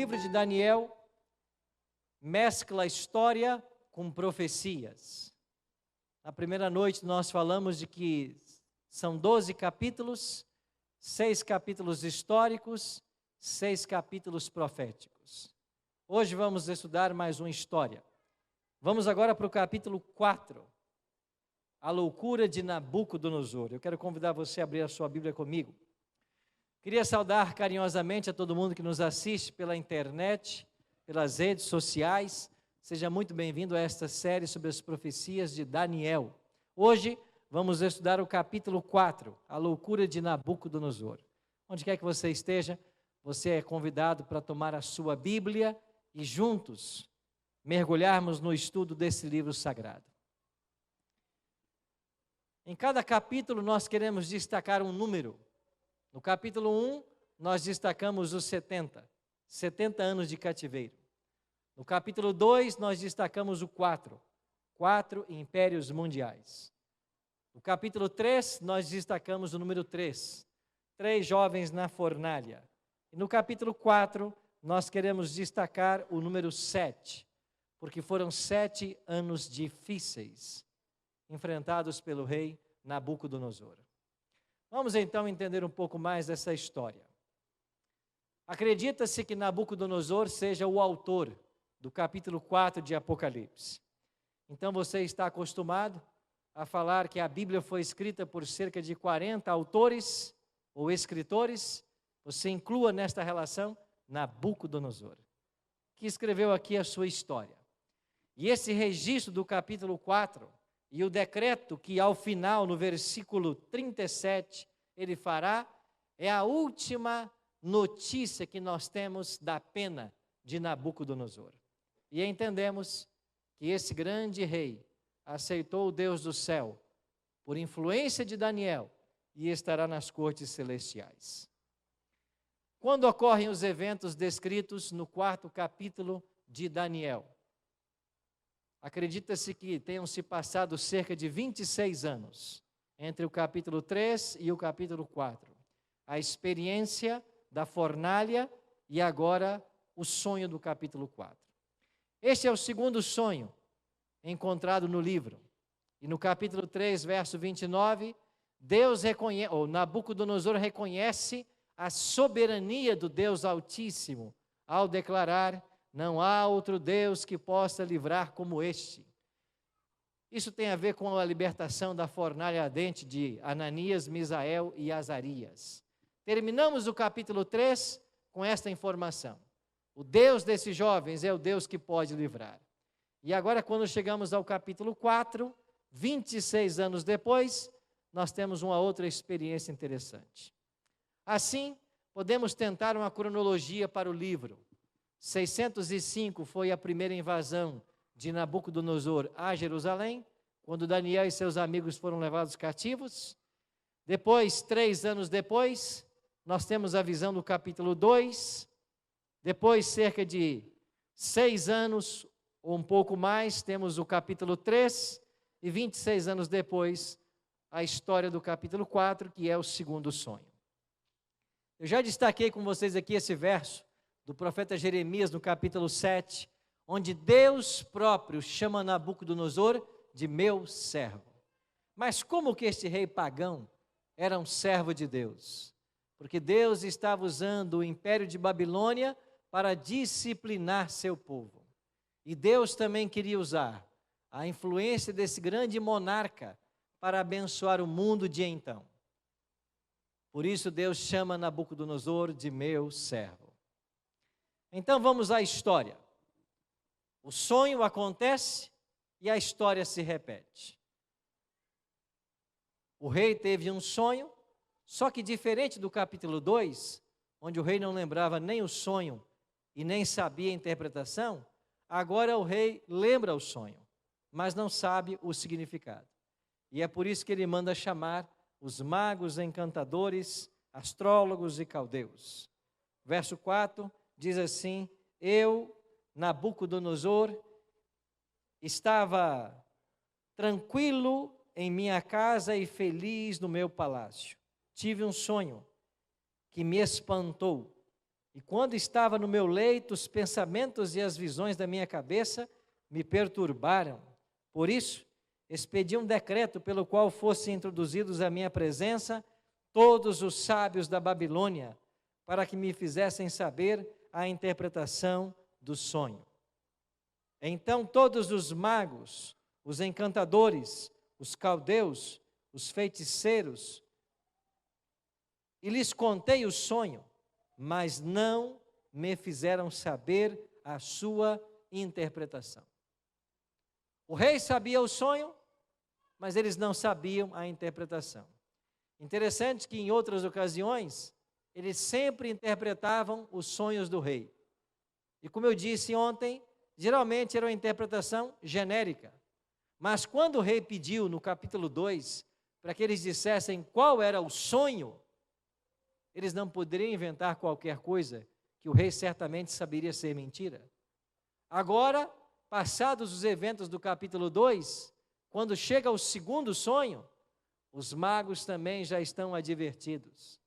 livro de Daniel mescla história com profecias. Na primeira noite nós falamos de que são 12 capítulos, 6 capítulos históricos, 6 capítulos proféticos. Hoje vamos estudar mais uma história. Vamos agora para o capítulo 4, a loucura de Nabucodonosor. Eu quero convidar você a abrir a sua Bíblia comigo. Queria saudar carinhosamente a todo mundo que nos assiste pela internet, pelas redes sociais. Seja muito bem-vindo a esta série sobre as profecias de Daniel. Hoje vamos estudar o capítulo 4, a loucura de Nabucodonosor. Onde quer que você esteja, você é convidado para tomar a sua Bíblia e juntos mergulharmos no estudo desse livro sagrado. Em cada capítulo nós queremos destacar um número. No capítulo 1, nós destacamos os 70 anos de cativeiro. No capítulo 2, nós destacamos o 4 impérios mundiais. No capítulo 3, nós destacamos o número 3 jovens na fornalha. E no capítulo 4, nós queremos destacar o número 7, porque foram 7 anos difíceis enfrentados pelo rei Nabucodonosor. Vamos então entender um pouco mais dessa história. Acredita-se que Nabucodonosor seja o autor do capítulo 4 de Apocalipse. Então você está acostumado a falar que a Bíblia foi escrita por cerca de 40 autores ou escritores. Você inclua nesta relação Nabucodonosor, que escreveu aqui a sua história. E esse registro do capítulo 4 e o decreto que ao final, no versículo 37, ele fará, é a última notícia que nós temos da pena de Nabucodonosor. E entendemos que esse grande rei aceitou o Deus do céu por influência de Daniel e estará nas cortes celestiais. Quando ocorrem os eventos descritos no 4º capítulo de Daniel? Acredita-se que tenham se passado cerca de 26 anos entre o capítulo 3 e o capítulo 4. A experiência da fornalha e agora o sonho do capítulo 4. Este é o segundo sonho encontrado no livro. E no capítulo 3, verso 29, Nabucodonosor reconhece a soberania do Deus Altíssimo ao declarar: não há outro Deus que possa livrar como este. Isso tem a ver com a libertação da fornalha ardente de Ananias, Misael e Azarias. Terminamos o capítulo 3 com esta informação. O Deus desses jovens é o Deus que pode livrar. E agora, quando chegamos ao capítulo 4, 26 anos depois, nós temos uma outra experiência interessante. Assim, podemos tentar uma cronologia para o livro. 605 foi a primeira invasão de Nabucodonosor a Jerusalém, quando Daniel e seus amigos foram levados cativos. Depois, 3 anos depois, nós temos a visão do capítulo 2. Depois, cerca de 6 anos ou um pouco mais, temos o capítulo 3. E 26 anos depois, a história do capítulo 4, que é o segundo sonho. Eu já destaquei com vocês aqui esse verso do profeta Jeremias, no capítulo 7, onde Deus próprio chama Nabucodonosor de meu servo. Mas como que este rei pagão era um servo de Deus? Porque Deus estava usando o império de Babilônia para disciplinar seu povo. E Deus também queria usar a influência desse grande monarca para abençoar o mundo de então. Por isso Deus chama Nabucodonosor de meu servo. Então vamos à história. O sonho acontece e a história se repete. O rei teve um sonho, só que diferente do capítulo 2, onde o rei não lembrava nem o sonho e nem sabia a interpretação, agora o rei lembra o sonho, mas não sabe o significado. E é por isso que ele manda chamar os magos, encantadores, astrólogos e caldeus. Verso 4 diz assim: eu, Nabucodonosor, estava tranquilo em minha casa e feliz no meu palácio. Tive um sonho que me espantou. E quando estava no meu leito, os pensamentos e as visões da minha cabeça me perturbaram. Por isso, expedi um decreto pelo qual fossem introduzidos à minha presença todos os sábios da Babilônia, para que me fizessem saber a interpretação do sonho. Então todos os magos, os encantadores, os caldeus, os feiticeiros, e lhes contei o sonho, mas não me fizeram saber a sua interpretação. O rei sabia o sonho, mas eles não sabiam a interpretação. Interessante que em outras ocasiões, eles sempre interpretavam os sonhos do rei. E como eu disse ontem, geralmente era uma interpretação genérica. Mas quando o rei pediu no capítulo 2, para que eles dissessem qual era o sonho, eles não poderiam inventar qualquer coisa, que o rei certamente saberia ser mentira. Agora, passados os eventos do capítulo 2, quando chega o segundo sonho, os magos também já estão advertidos.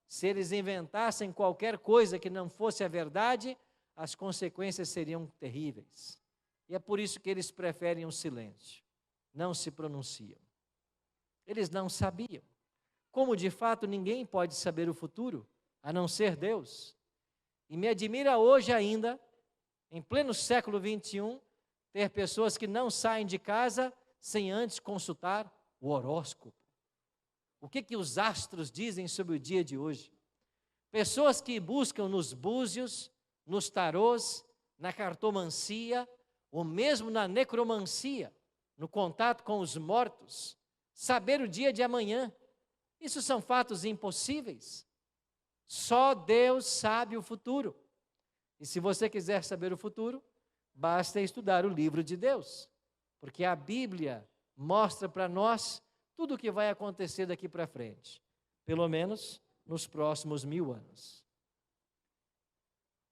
Se eles inventassem qualquer coisa que não fosse a verdade, as consequências seriam terríveis. E é por isso que eles preferem o silêncio, não se pronunciam. Eles não sabiam. Como de fato ninguém pode saber o futuro, a não ser Deus. E me admira hoje ainda, em pleno século 21, ter pessoas que não saem de casa sem antes consultar o horóscopo. O que os astros dizem sobre o dia de hoje? Pessoas que buscam nos búzios, nos tarôs, na cartomancia, ou mesmo na necromancia, no contato com os mortos, saber o dia de amanhã. Isso são fatos impossíveis. Só Deus sabe o futuro. E se você quiser saber o futuro, basta estudar o livro de Deus, porque a Bíblia mostra para nós tudo o que vai acontecer daqui para frente, pelo menos nos próximos 1000 anos.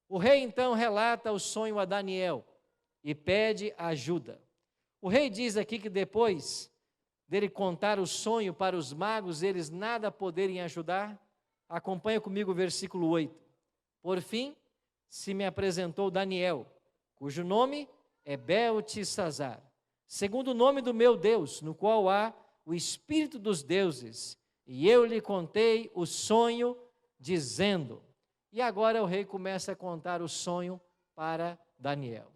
O rei então relata o sonho a Daniel e pede ajuda. O rei diz aqui que depois dele contar o sonho para os magos, eles nada poderem ajudar. Acompanha comigo o versículo 8. Por fim, se me apresentou Daniel, cujo nome é Beltesazar, segundo o nome do meu Deus, no qual há o Espírito dos deuses, e eu lhe contei o sonho, dizendo. E agora o rei começa a contar o sonho para Daniel.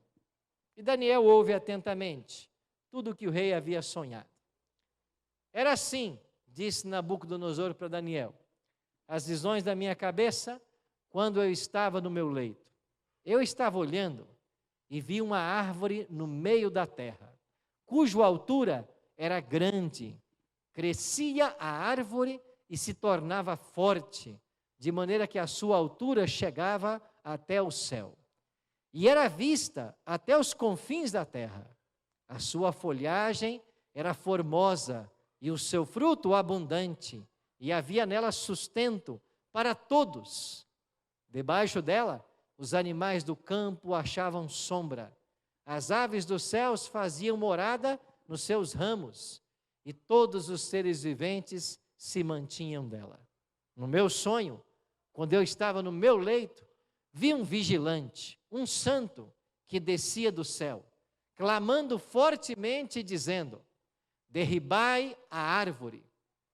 E Daniel ouve atentamente tudo o que o rei havia sonhado. Era assim, disse Nabucodonosor para Daniel, as visões da minha cabeça, quando eu estava no meu leito. Eu estava olhando e vi uma árvore no meio da terra, cuja altura era grande, crescia a árvore e se tornava forte, de maneira que a sua altura chegava até o céu. E era vista até os confins da terra. A sua folhagem era formosa e o seu fruto abundante, e havia nela sustento para todos. Debaixo dela, os animais do campo achavam sombra. As aves dos céus faziam morada nos seus ramos, e todos os seres viventes se mantinham dela. No meu sonho, quando eu estava no meu leito, vi um vigilante, um santo, que descia do céu, clamando fortemente, dizendo: derribai a árvore,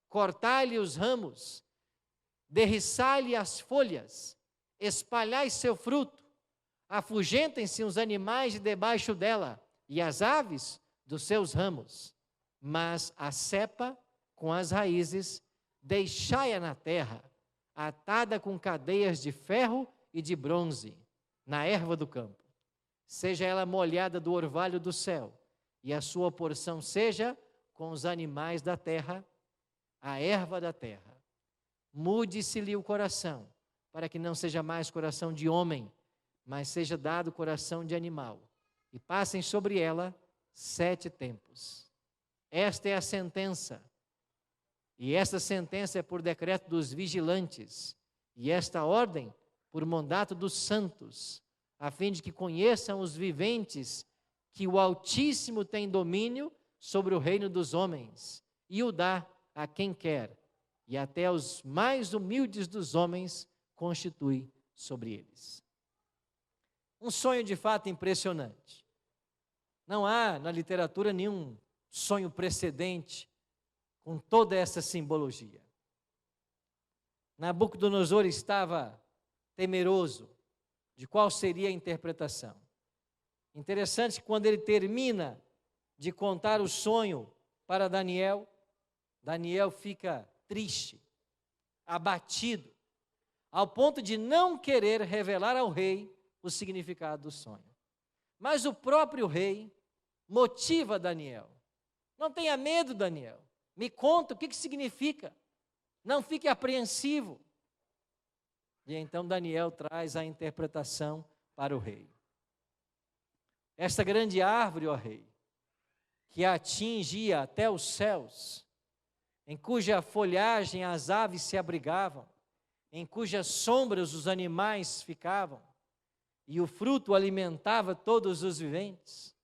cortai-lhe os ramos, derriçai-lhe as folhas, espalhai seu fruto, afugentem-se os animais de debaixo dela, e as aves dos seus ramos, mas a cepa com as raízes deixai-a na terra, atada com cadeias de ferro e de bronze, na erva do campo. Seja ela molhada do orvalho do céu, e a sua porção seja com os animais da terra, a erva da terra. Mude-se-lhe o coração, para que não seja mais coração de homem, mas seja dado coração de animal, e passem sobre ela 7 tempos. Esta é a sentença, e esta sentença é por decreto dos vigilantes, e esta ordem por mandato dos santos, a fim de que conheçam os viventes que o Altíssimo tem domínio sobre o reino dos homens, e o dá a quem quer, e até os mais humildes dos homens constitui sobre eles. Um sonho de fato impressionante. Não há na literatura nenhum sonho precedente com toda essa simbologia. Nabucodonosor estava temeroso de qual seria a interpretação. Interessante que quando ele termina de contar o sonho para Daniel, Daniel fica triste, abatido, ao ponto de não querer revelar ao rei o significado do sonho. Mas o próprio rei motiva Daniel. Não tenha medo, Daniel. Me conta o que significa. Não fique apreensivo. E então Daniel traz a interpretação para o rei. Esta grande árvore, ó rei, que atingia até os céus, em cuja folhagem as aves se abrigavam, em cujas sombras os animais ficavam, e o fruto alimentava todos os viventes,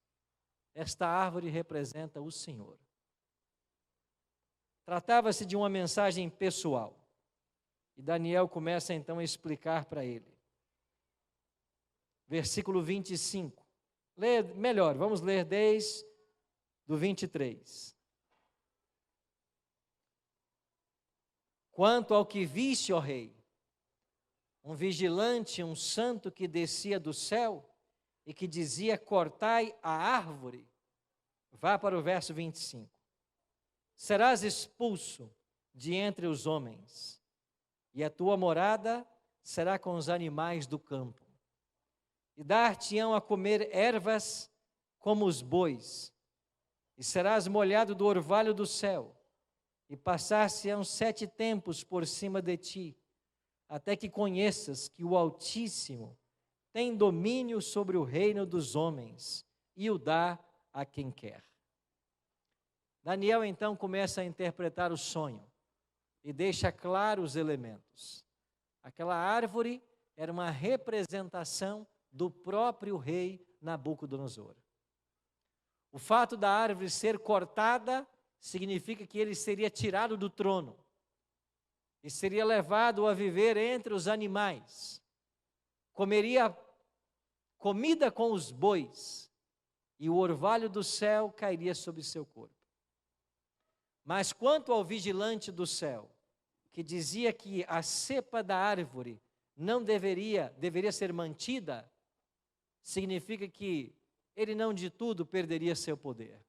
esta árvore representa o Senhor. Tratava-se de uma mensagem pessoal, e Daniel começa então a explicar para ele. Versículo 25. Melhor, vamos ler desde do 23. Quanto ao que viste, ó rei, um vigilante, um santo que descia do céu e que dizia: cortai a árvore. Vá para o verso 25. Serás expulso de entre os homens, e a tua morada será com os animais do campo. E dar-te-ão a comer ervas como os bois, e serás molhado do orvalho do céu, e passar-se-ão 7 tempos por cima de ti, até que conheças que o Altíssimo tem domínio sobre o reino dos homens, e o dá a quem quer. Daniel então começa a interpretar o sonho, e deixa claro os elementos. Aquela árvore era uma representação do próprio rei Nabucodonosor. O fato da árvore ser cortada significa que ele seria tirado do trono e seria levado a viver entre os animais. Comeria comida com os bois e o orvalho do céu cairia sobre seu corpo. Mas quanto ao vigilante do céu, que dizia que a cepa da árvore não deveria ser mantida, significa que ele não de tudo perderia seu poder.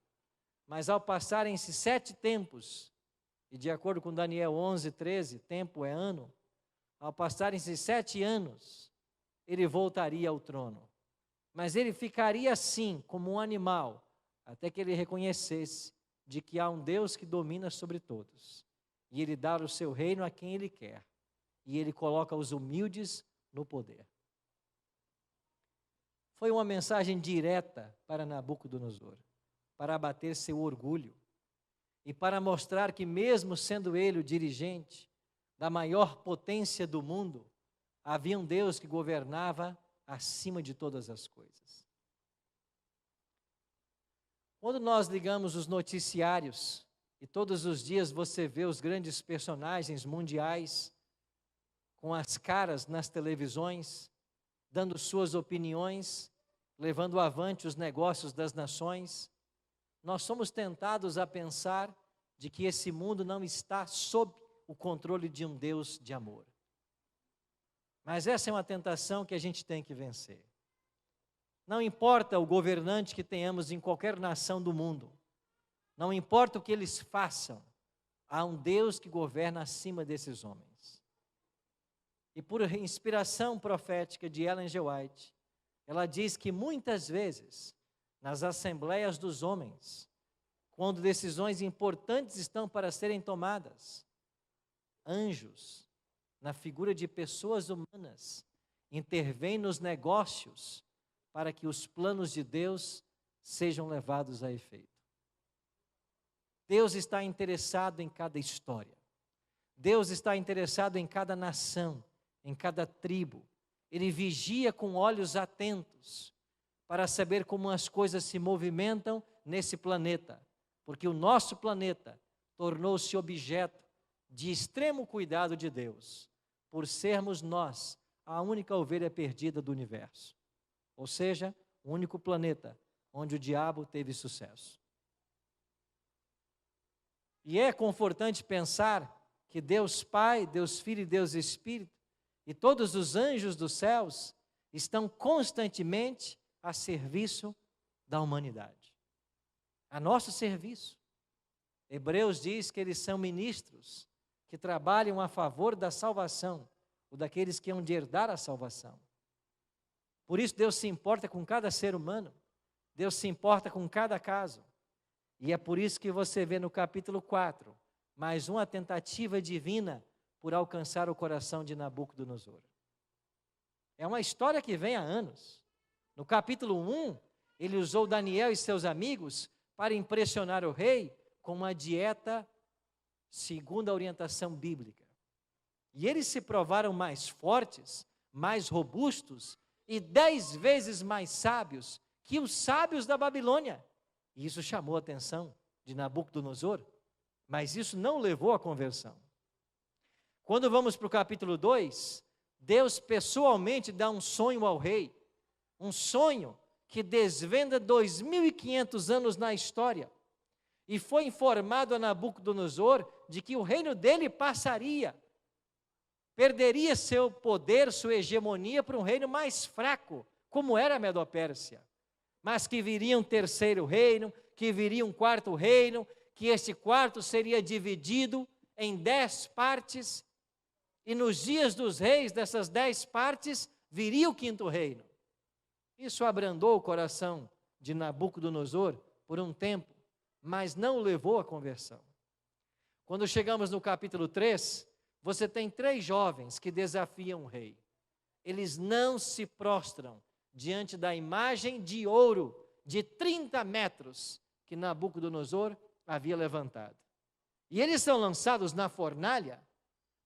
Mas ao passarem-se 7 tempos, e de acordo com Daniel 11:13, tempo é ano, ao passarem-se 7 anos, ele voltaria ao trono. Mas ele ficaria assim, como um animal, até que ele reconhecesse de que há um Deus que domina sobre todos, e ele dá o seu reino a quem ele quer, e ele coloca os humildes no poder. Foi uma mensagem direta para Nabucodonosor, para abater seu orgulho, e para mostrar que mesmo sendo ele o dirigente da maior potência do mundo, havia um Deus que governava acima de todas as coisas. Quando nós ligamos os noticiários, e todos os dias você vê os grandes personagens mundiais, com as caras nas televisões, dando suas opiniões, levando avante os negócios das nações, nós somos tentados a pensar de que esse mundo não está sob o controle de um Deus de amor. Mas essa é uma tentação que a gente tem que vencer. Não importa o governante que tenhamos em qualquer nação do mundo, não importa o que eles façam, há um Deus que governa acima desses homens. E por inspiração profética de Ellen G. White, ela diz que muitas vezes, nas assembleias dos homens, quando decisões importantes estão para serem tomadas, anjos, na figura de pessoas humanas, intervêm nos negócios para que os planos de Deus sejam levados a efeito. Deus está interessado em cada história. Deus está interessado em cada nação, em cada tribo. Ele vigia com olhos atentos para saber como as coisas se movimentam nesse planeta, porque o nosso planeta tornou-se objeto de extremo cuidado de Deus, por sermos nós a única ovelha perdida do universo. Ou seja, o único planeta onde o diabo teve sucesso. E é confortante pensar que Deus Pai, Deus Filho e Deus Espírito e todos os anjos dos céus estão constantemente a serviço da humanidade, a nosso serviço. Hebreus diz que eles são ministros que trabalham a favor da salvação, ou daqueles que hão de herdar a salvação. Por isso Deus se importa com cada ser humano, Deus se importa com cada caso. E é por isso que você vê no capítulo 4, mais uma tentativa divina por alcançar o coração de Nabucodonosor. É uma história que vem há anos. No capítulo 1, ele usou Daniel e seus amigos para impressionar o rei com uma dieta segundo a orientação bíblica. E eles se provaram mais fortes, mais robustos e 10 vezes mais sábios que os sábios da Babilônia. E isso chamou a atenção de Nabucodonosor, mas isso não levou à conversão. Quando vamos para o capítulo 2, Deus pessoalmente dá um sonho ao rei, um sonho que desvenda 2.500 anos na história, e foi informado a Nabucodonosor de que o reino dele passaria, perderia seu poder, sua hegemonia para um reino mais fraco, como era a Medopérsia, mas que viria um terceiro reino, que viria um quarto reino, que esse quarto seria dividido em 10 partes, e nos dias dos reis dessas 10 partes, viria o quinto reino. Isso abrandou o coração de Nabucodonosor por um tempo, mas não o levou à conversão. Quando chegamos no capítulo 3, você tem 3 jovens que desafiam o rei. Eles não se prostram diante da imagem de ouro de 30 metros que Nabucodonosor havia levantado. E eles são lançados na fornalha,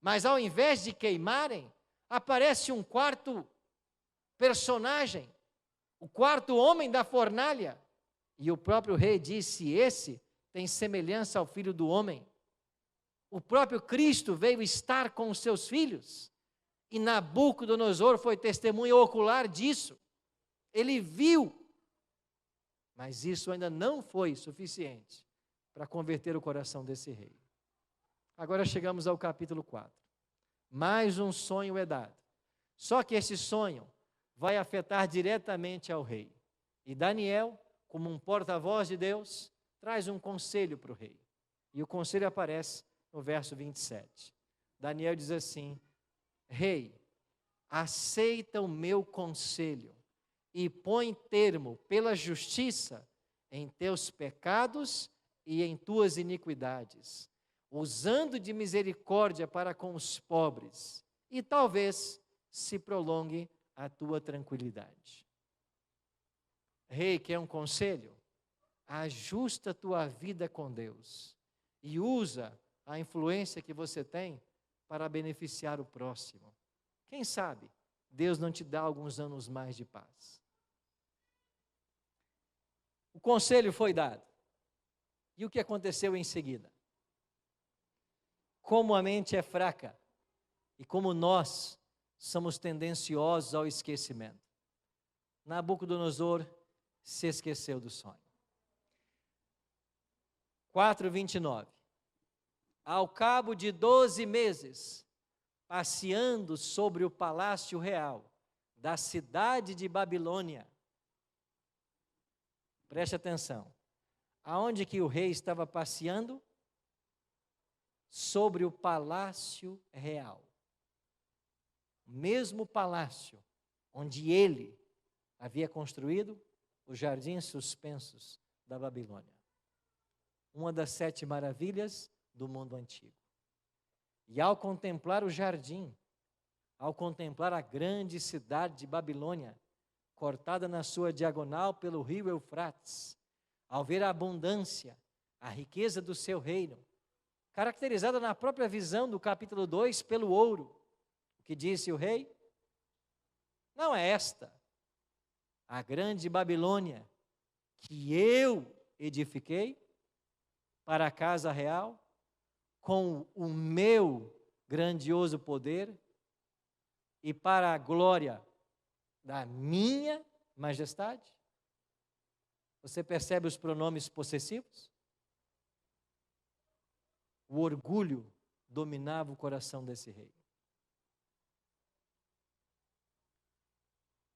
mas ao invés de queimarem, aparece um quarto personagem, o quarto homem da fornalha. E o próprio rei disse: esse tem semelhança ao Filho do Homem. O próprio Cristo veio estar com os seus filhos. E Nabucodonosor foi testemunha ocular disso. Ele viu. Mas isso ainda não foi suficiente para converter o coração desse rei. Agora chegamos ao capítulo 4. Mais um sonho é dado. Só que esse sonho vai afetar diretamente ao rei. E Daniel, como um porta-voz de Deus, traz um conselho para o rei. E o conselho aparece no verso 27. Daniel diz assim: Rei, aceita o meu conselho e põe termo pela justiça em teus pecados e em tuas iniquidades, usando de misericórdia para com os pobres, e talvez se prolongue a tua tranquilidade. Rei, quer um conselho? Ajusta a tua vida com Deus e usa a influência que você tem para beneficiar o próximo. Quem sabe Deus não te dá alguns anos mais de paz. O conselho foi dado. E o que aconteceu em seguida? Como a mente é fraca e como nós somos tendenciosos ao esquecimento. Nabucodonosor se esqueceu do sonho. 4:29. Ao cabo de 12 meses, passeando sobre o palácio real da cidade de Babilônia. Preste atenção. Aonde que o rei estava passeando? Sobre o palácio real. O mesmo palácio onde ele havia construído os jardins suspensos da Babilônia. Uma das 7 maravilhas do mundo antigo. E ao contemplar o jardim, ao contemplar a grande cidade de Babilônia, cortada na sua diagonal pelo rio Eufrates, ao ver a abundância, a riqueza do seu reino, caracterizada na própria visão do capítulo 2 pelo ouro, o que disse o rei? Não é esta a grande Babilônia que eu edifiquei para a casa real, com o meu grandioso poder e para a glória da minha majestade? Você percebe os pronomes possessivos? O orgulho dominava o coração desse rei.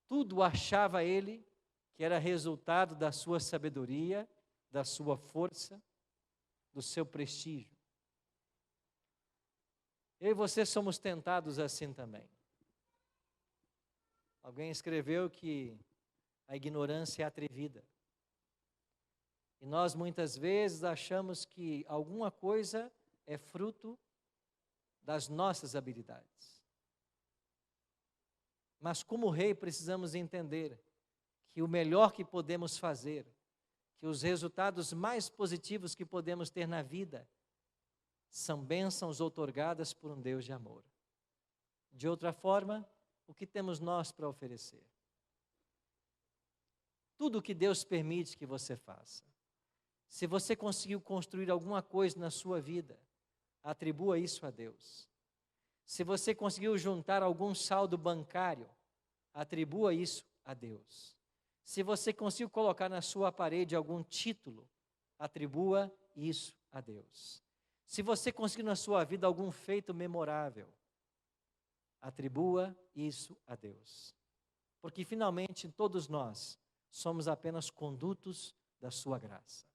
Tudo achava ele que era resultado da sua sabedoria, da sua força, do seu prestígio. Eu e você somos tentados assim também. Alguém escreveu que a ignorância é atrevida. E nós muitas vezes achamos que alguma coisa é fruto das nossas habilidades. Mas como rei precisamos entender que o melhor que podemos fazer, que os resultados mais positivos que podemos ter na vida, são bênçãos outorgadas por um Deus de amor. De outra forma, o que temos nós para oferecer? Tudo o que Deus permite que você faça. Se você conseguiu construir alguma coisa na sua vida, atribua isso a Deus. Se você conseguiu juntar algum saldo bancário, atribua isso a Deus. Se você conseguiu colocar na sua parede algum título, atribua isso a Deus. Se você conseguiu na sua vida algum feito memorável, atribua isso a Deus. Porque finalmente todos nós somos apenas condutos da sua graça.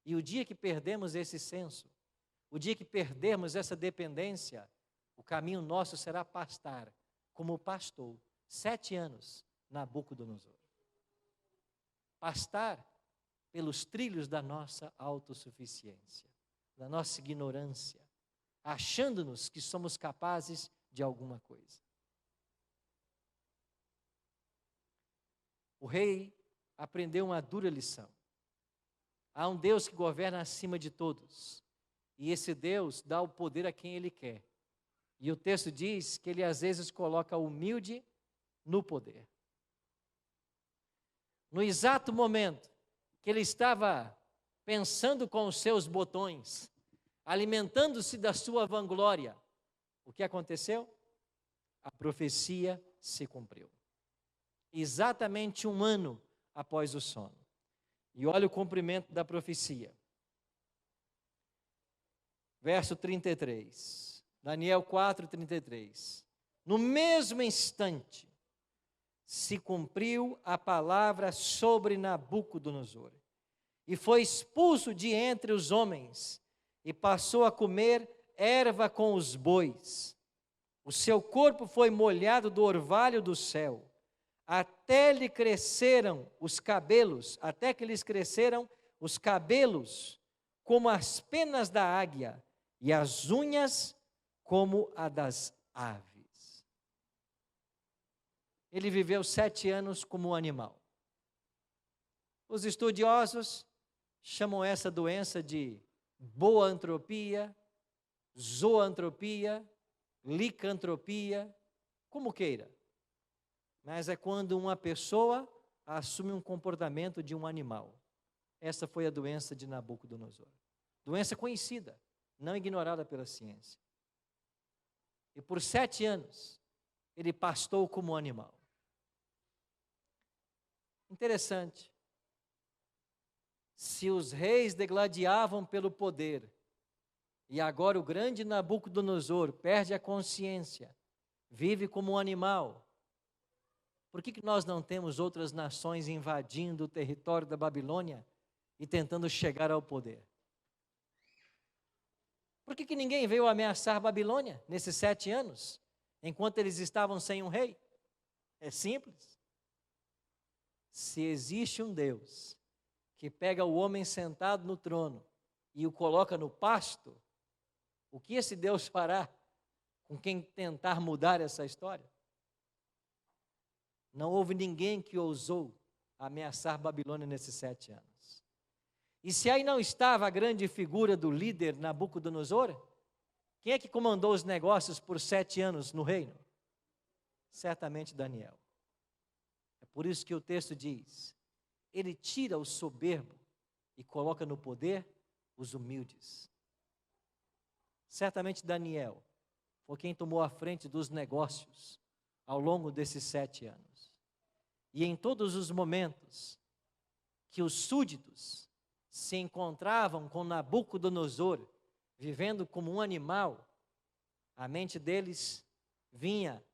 E o dia que perdemos esse senso, o dia que perdermos essa dependência, o caminho nosso será pastar, como pastou 7 anos Nabucodonosor. Pastar pelos trilhos da nossa autossuficiência, da nossa ignorância, achando-nos que somos capazes de alguma coisa. O rei aprendeu uma dura lição. Há um Deus que governa acima de todos, e esse Deus dá o poder a quem Ele quer. E o texto diz que Ele às vezes coloca o humilde no poder. No exato momento que ele estava pensando com os seus botões, alimentando-se da sua vanglória, o que aconteceu? A profecia se cumpriu. Exatamente 1 ano após o sono. E olha o cumprimento da profecia. Verso 33. Daniel 4:33. No mesmo instante, se cumpriu a palavra sobre Nabucodonosor, e foi expulso de entre os homens, e passou a comer erva com os bois. O seu corpo foi molhado do orvalho do céu, até que lhes cresceram os cabelos como as penas da águia, e as unhas como a das aves. Ele viveu 7 anos como um animal. Os estudiosos chamam essa doença de boantropia, zoantropia, licantropia, como queira. Mas é quando uma pessoa assume um comportamento de um animal. Essa foi a doença de Nabucodonosor. Doença conhecida, não ignorada pela ciência. E por 7 anos, ele pastou como um animal. Interessante. Se os reis degladiavam pelo poder, e agora o grande Nabucodonosor perde a consciência, vive como um animal, por que nós não temos outras nações invadindo o território da Babilônia e tentando chegar ao poder? Por que ninguém veio ameaçar a Babilônia nesses 7 anos, enquanto eles estavam sem um rei? É simples. Se existe um Deus que pega o homem sentado no trono e o coloca no pasto, o que esse Deus fará com quem tentar mudar essa história? Não houve ninguém que ousou ameaçar Babilônia nesses 7 anos. E se aí não estava a grande figura do líder Nabucodonosor, quem é que comandou os negócios por 7 anos no reino? Certamente Daniel. É por isso que o texto diz: ele tira o soberbo e coloca no poder os humildes. Certamente Daniel foi quem tomou a frente dos negócios, ao longo desses 7 anos. E em todos os momentos que os súditos se encontravam com Nabucodonosor, vivendo como um animal, a mente deles vinha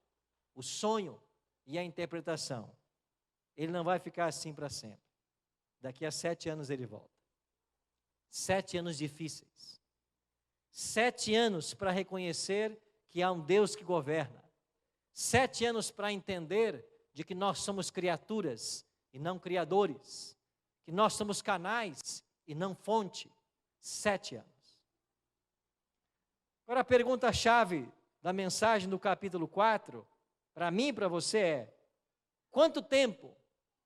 o sonho e a interpretação. Ele não vai ficar assim para sempre. Daqui a 7 anos ele volta. 7 anos difíceis. 7 anos para reconhecer que há um Deus que governa. 7 anos para entender de que nós somos criaturas e não criadores. Que nós somos canais e não fonte. 7 anos. Agora a pergunta-chave da mensagem do capítulo 4, para mim e para você é: quanto tempo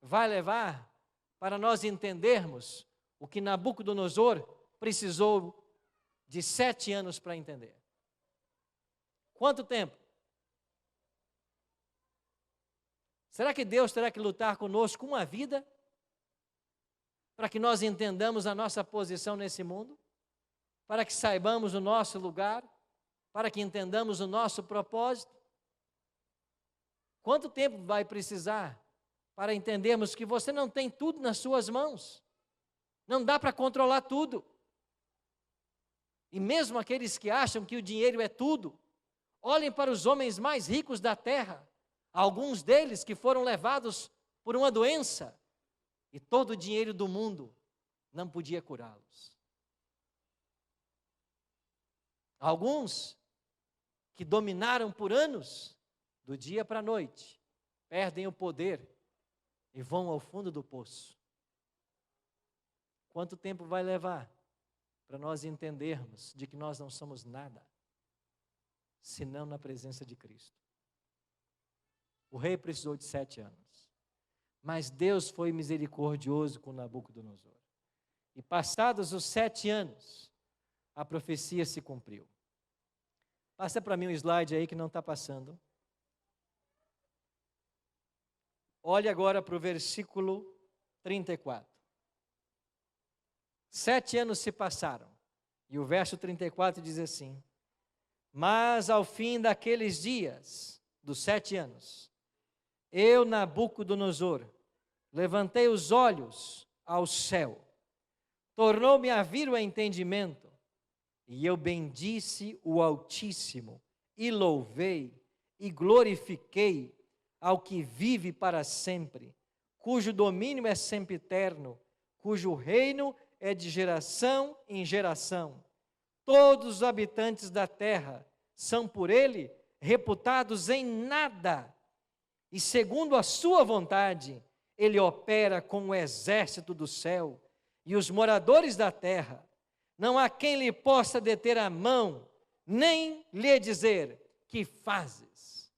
vai levar para nós entendermos o que Nabucodonosor precisou de 7 anos para entender? Quanto tempo? Será que Deus terá que lutar conosco uma vida para que nós entendamos a nossa posição nesse mundo? Para que saibamos o nosso lugar? Para que entendamos o nosso propósito? Quanto tempo vai precisar para entendermos que você não tem tudo nas suas mãos? Não dá para controlar tudo. E mesmo aqueles que acham que o dinheiro é tudo, olhem para os homens mais ricos da terra, alguns deles que foram levados por uma doença, e todo o dinheiro do mundo não podia curá-los. Alguns que dominaram por anos, do dia para a noite, perdem o poder e vão ao fundo do poço. Quanto tempo vai levar para nós entendermos de que nós não somos nada, senão na presença de Cristo? O rei precisou de 7 anos, mas Deus foi misericordioso com Nabucodonosor. E passados os 7 anos, a profecia se cumpriu. Passa para mim um slide aí que não está passando. Olhe agora para o versículo 34. 7 anos se passaram, e o verso 34 diz assim: mas ao fim daqueles dias, dos 7 anos, eu, Nabucodonosor, levantei os olhos ao céu, tornou-me a vir o entendimento, e eu bendisse o Altíssimo, e louvei, e glorifiquei ao que vive para sempre, cujo domínio é sempiterno, cujo reino é de geração em geração. Todos os habitantes da terra são por ele reputados em nada, e segundo a sua vontade, ele opera com o exército do céu e os moradores da terra. Não há quem lhe possa deter a mão, nem lhe dizer: que fazes?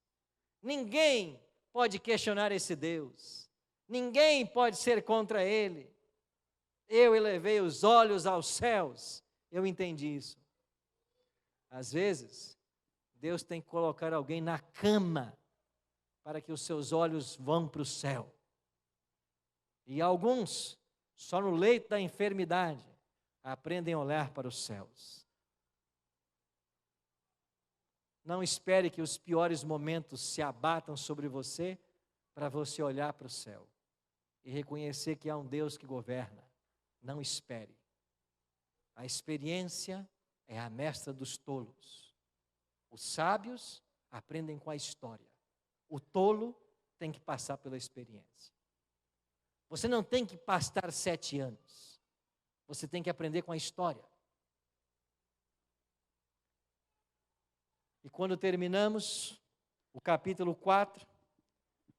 Ninguém pode questionar esse Deus. Ninguém pode ser contra ele. Eu elevei os olhos aos céus. Eu entendi isso. Às vezes, Deus tem que colocar alguém na cama para que os seus olhos vão para o céu. E alguns, só no leito da enfermidade, aprendem a olhar para os céus. Não espere que os piores momentos se abatam sobre você para você olhar para o céu e reconhecer que há um Deus que governa. Não espere. A experiência é a mestra dos tolos. Os sábios aprendem com a história. O tolo tem que passar pela experiência. Você não tem que pastar 7 anos. Você tem que aprender com a história. E quando terminamos o capítulo 4,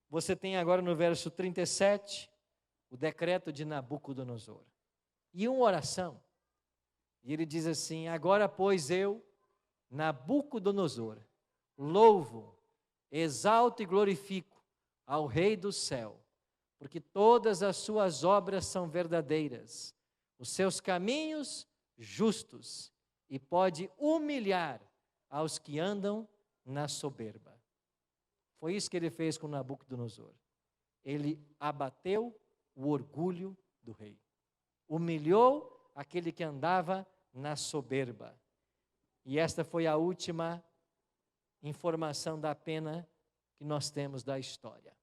você tem agora no verso 37, o decreto de Nabucodonosor. E uma oração. E ele diz assim: agora, pois, eu, Nabucodonosor, louvo, exalto e glorifico ao Rei do céu, porque todas as suas obras são verdadeiras, os seus caminhos justos, e pode humilhar aos que andam na soberba. Foi isso que ele fez com Nabucodonosor. Ele abateu o orgulho do rei. Humilhou aquele que andava na soberba. E esta foi a última informação da pena que nós temos da história.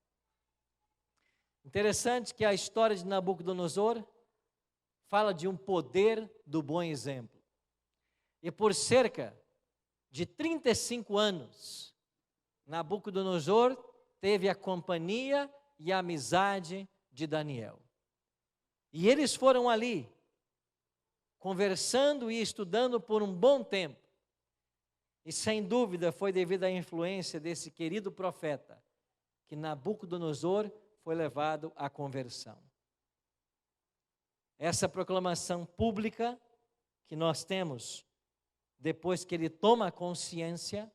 Interessante que a história de Nabucodonosor fala de um poder do bom exemplo. E por cerca de 35 anos, Nabucodonosor teve a companhia e a amizade de Daniel. E eles foram ali, conversando e estudando por um bom tempo. E sem dúvida foi devido à influência desse querido profeta que Nabucodonosor foi levado à conversão. Essa proclamação pública que nós temos, depois que ele toma consciência,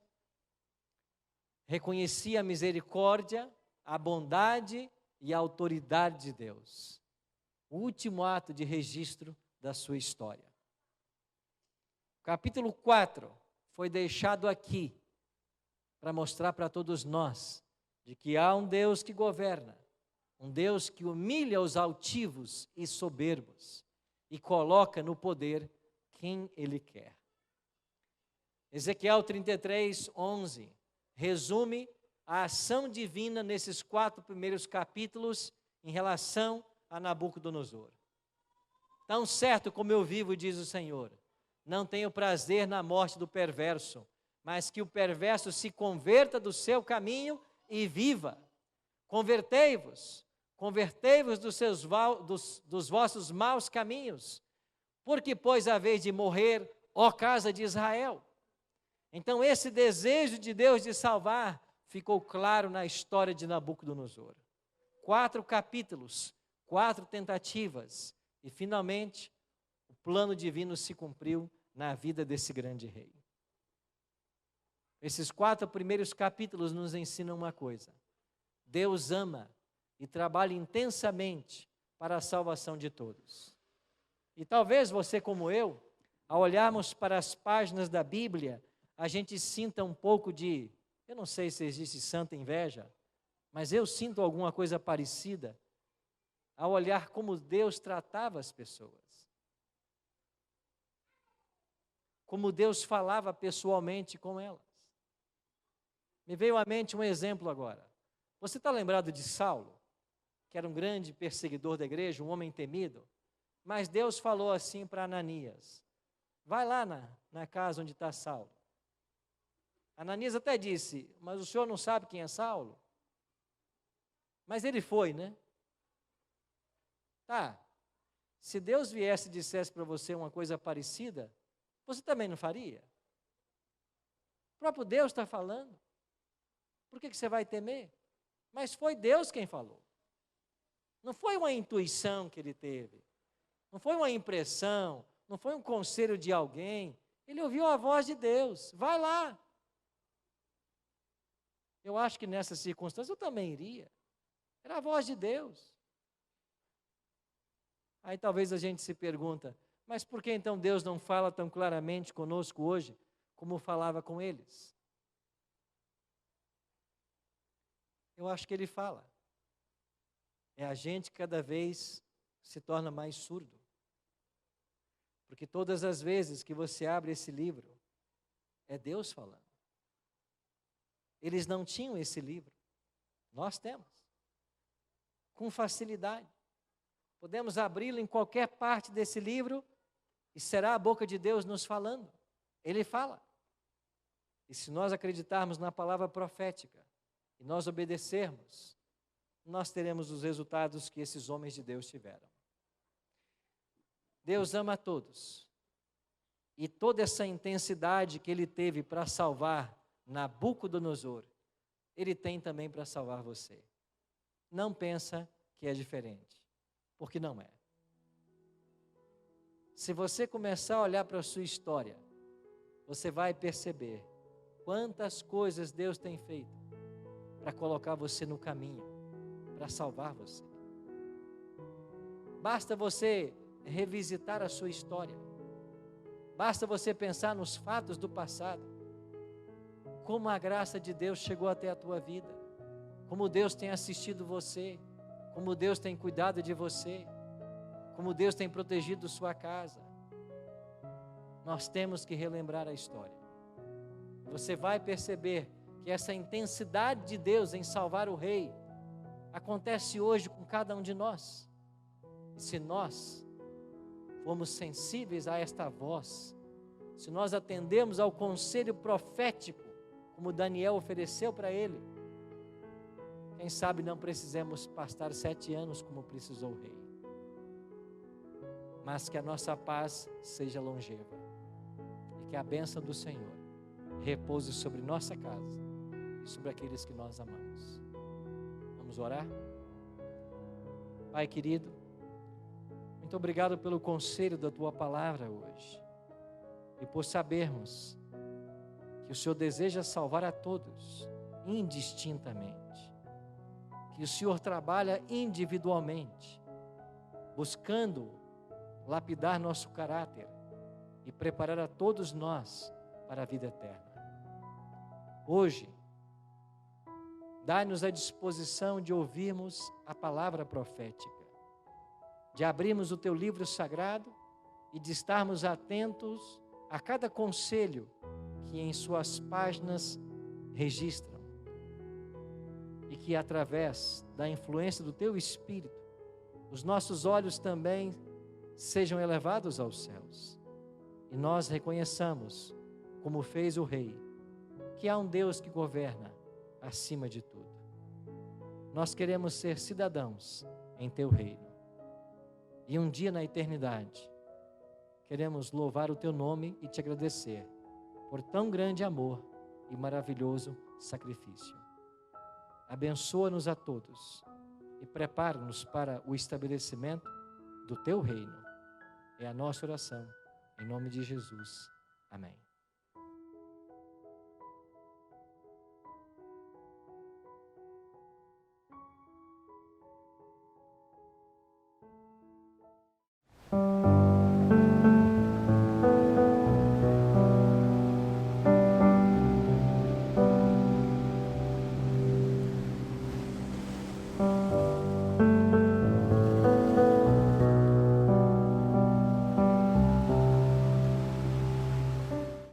reconhecia a misericórdia, a bondade e a autoridade de Deus. O último ato de registro da sua história. O capítulo 4 foi deixado aqui para mostrar para todos nós de que há um Deus que governa, um Deus que humilha os altivos e soberbos e coloca no poder quem Ele quer. Ezequiel 33, 11 resume a ação divina nesses 4 primeiros capítulos em relação a Nabucodonosor. Tão certo como eu vivo, diz o Senhor, não tenho prazer na morte do perverso, mas que o perverso se converta do seu caminho e viva. Convertei-vos dos vossos maus caminhos, porque, pois, haveis de morrer, ó casa de Israel. Então, esse desejo de Deus de salvar ficou claro na história de Nabucodonosor. 4 capítulos, 4 tentativas, e finalmente o plano divino se cumpriu na vida desse grande rei. Esses 4 primeiros capítulos nos ensinam uma coisa: Deus ama e trabalha intensamente para a salvação de todos. E talvez você, como eu, ao olharmos para as páginas da Bíblia, a gente sinta um pouco de, eu não sei se existe santa inveja, mas eu sinto alguma coisa parecida ao olhar como Deus tratava as pessoas. Como Deus falava pessoalmente com elas. Me veio à mente um exemplo agora. Você está lembrado de Saulo, que era um grande perseguidor da igreja, um homem temido? Mas Deus falou assim para Ananias: vai lá na casa onde está Saulo. Ananias até disse: mas o senhor não sabe quem é Saulo? Mas ele foi, né? Tá, se Deus viesse e dissesse para você uma coisa parecida, você também não faria? O próprio Deus está falando. Por que você vai temer? Mas foi Deus quem falou. Não foi uma intuição que ele teve. Não foi uma impressão. Não foi um conselho de alguém. Ele ouviu a voz de Deus. Vai lá. Eu acho que nessa circunstância eu também iria. Era a voz de Deus. Aí talvez a gente se pergunta, mas por que então Deus não fala tão claramente conosco hoje, como falava com eles? Eu acho que Ele fala. É a gente que cada vez se torna mais surdo. Porque todas as vezes que você abre esse livro, é Deus falando. Eles não tinham esse livro. Nós temos. Com facilidade. Podemos abri-lo em qualquer parte desse livro e será a boca de Deus nos falando. Ele fala. E se nós acreditarmos na palavra profética e nós obedecermos, nós teremos os resultados que esses homens de Deus tiveram. Deus ama a todos. E toda essa intensidade que Ele teve para salvar Nabucodonosor, Ele tem também para salvar você. Não pensa que é diferente, porque não é. Se você começar a olhar para a sua história, você vai perceber quantas coisas Deus tem feito para colocar você no caminho, para salvar você. Basta você revisitar a sua história. Basta você pensar nos fatos do passado. Como a graça de Deus chegou até a tua vida. Como Deus tem assistido você. Como Deus tem cuidado de você. Como Deus tem protegido sua casa. Nós temos que relembrar a história. Você vai perceber que essa intensidade de Deus em salvar o rei acontece hoje com cada um de nós. E se nós formos sensíveis a esta voz, se nós atendemos ao conselho profético, como Daniel ofereceu para ele, quem sabe não precisemos pastar 7 anos como precisou o rei. Mas que a nossa paz seja longeva e que a bênção do Senhor repouse sobre nossa casa e sobre aqueles que nós amamos. Vamos orar? Pai querido, muito obrigado pelo conselho da Tua palavra hoje e por sabermos que o Senhor deseja salvar a todos, indistintamente, que o Senhor trabalha individualmente, buscando lapidar nosso caráter e preparar a todos nós para a vida eterna. Hoje, dá-nos a disposição de ouvirmos a palavra profética, de abrirmos o Teu livro sagrado e de estarmos atentos a cada conselho que em suas páginas registram, e que através da influência do Teu Espírito, os nossos olhos também sejam elevados aos céus, e nós reconheçamos, como fez o rei, que há um Deus que governa acima de tudo. Nós queremos ser cidadãos em Teu reino, e um dia na eternidade, queremos louvar o Teu nome e Te agradecer por tão grande amor e maravilhoso sacrifício. Abençoa-nos a todos e prepara-nos para o estabelecimento do Teu reino. É a nossa oração, em nome de Jesus. Amém.